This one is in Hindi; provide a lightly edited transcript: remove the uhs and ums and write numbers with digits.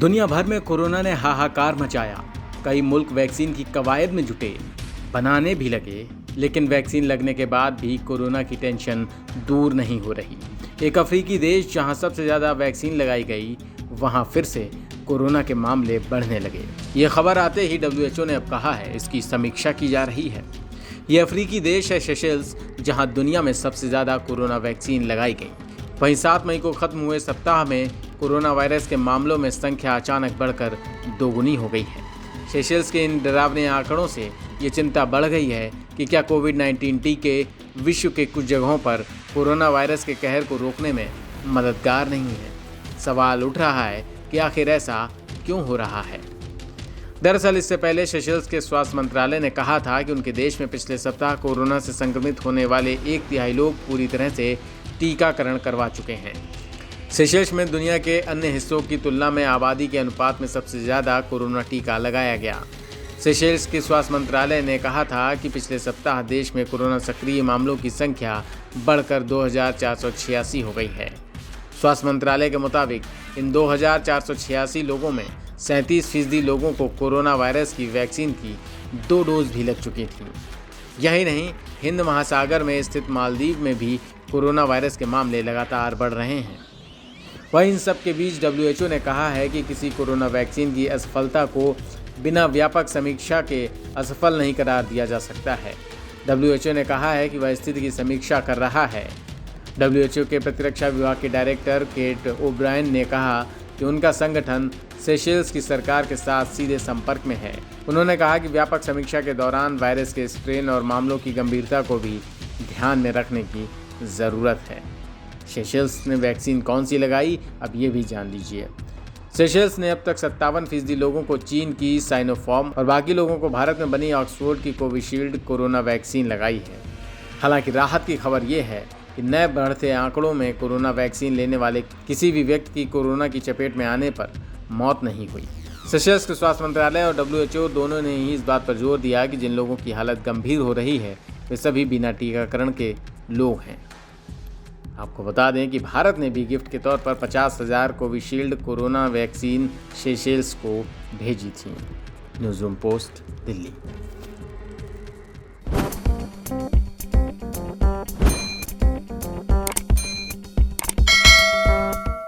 दुनिया भर में कोरोना ने हाहाकार मचाया। कई मुल्क वैक्सीन की कवायद में जुटे, बनाने भी लगे, लेकिन वैक्सीन लगने के बाद भी कोरोना की टेंशन दूर नहीं हो रही। एक अफ्रीकी देश जहां सबसे ज़्यादा वैक्सीन लगाई गई, वहां फिर से कोरोना के मामले बढ़ने लगे। ये खबर आते ही WHO ने अब कहा है इसकी समीक्षा की जा रही है। ये अफ्रीकी देश है सेशेल्स, जहां दुनिया में सबसे ज़्यादा कोरोना वैक्सीन लगाई गई। वहीं 7 मई को खत्म हुए सप्ताह में कोरोना वायरस के मामलों में संख्या अचानक बढ़कर दोगुनी हो गई है। सेशेल्स के इन डरावने आंकड़ों से ये चिंता बढ़ गई है कि क्या कोविड-19 टीके विश्व के कुछ जगहों पर कोरोना वायरस के कहर को रोकने में मददगार नहीं है। सवाल उठ रहा है कि आखिर ऐसा क्यों हो रहा है। दरअसल इससे पहले सेशेल्स के स्वास्थ्य मंत्रालय ने कहा था कि उनके देश में पिछले सप्ताह कोरोना से संक्रमित होने वाले 1/3 लोग पूरी तरह से टीकाकरण करवा चुके हैं। सेशेल्स में दुनिया के अन्य हिस्सों की तुलना में आबादी के अनुपात में सबसे ज़्यादा कोरोना टीका लगाया गया। सेशेल्स के स्वास्थ्य मंत्रालय ने कहा था कि पिछले सप्ताह देश में कोरोना सक्रिय मामलों की संख्या बढ़कर 2486 हो गई है। स्वास्थ्य मंत्रालय के मुताबिक इन 2486 लोगों में 37% लोगों को कोरोना वायरस की वैक्सीन की 2 डोज भी लग चुकी थी। यही नहीं, हिंद महासागर में स्थित मालदीव में भी कोरोना वायरस के मामले लगातार बढ़ रहे हैं। वहीं इन सब के बीच WHO ने कहा है कि किसी कोरोना वैक्सीन की असफलता को बिना व्यापक समीक्षा के असफल नहीं करार दिया जा सकता है। WHO ने कहा है कि वह स्थिति की समीक्षा कर रहा है। WHO के प्रतिरक्षा विभाग के डायरेक्टर केट ओब्रायन ने कहा कि उनका संगठन सेशेल्स की सरकार के साथ सीधे संपर्क में है। उन्होंने कहा कि व्यापक समीक्षा के दौरान वायरस के स्ट्रेन और मामलों की गंभीरता को भी ध्यान में रखने की ज़रूरत है। सेशेल्स ने वैक्सीन कौन सी लगाई, अब ये भी जान लीजिए। सेशेल्स ने अब तक 57% लोगों को चीन की साइनोफार्म और बाकी लोगों को भारत में बनी ऑक्सफोर्ड की कोविशील्ड कोरोना वैक्सीन लगाई है। हालांकि राहत की खबर ये है कि नए बढ़ते आंकड़ों में कोरोना वैक्सीन लेने वाले किसी भी व्यक्ति की कोरोना की चपेट में आने पर मौत नहीं हुई। सेशेल्स के स्वास्थ्य मंत्रालय और WHO दोनों ने ही इस बात पर जोर दिया कि जिन लोगों की हालत गंभीर हो रही है वे सभी बिना टीकाकरण के लोग हैं। आपको बता दें कि भारत ने भी गिफ्ट के तौर पर 50,000 कोविशील्ड कोरोना वैक्सीन सेशेल्स को भेजी थी। Newsroom post, Delhi.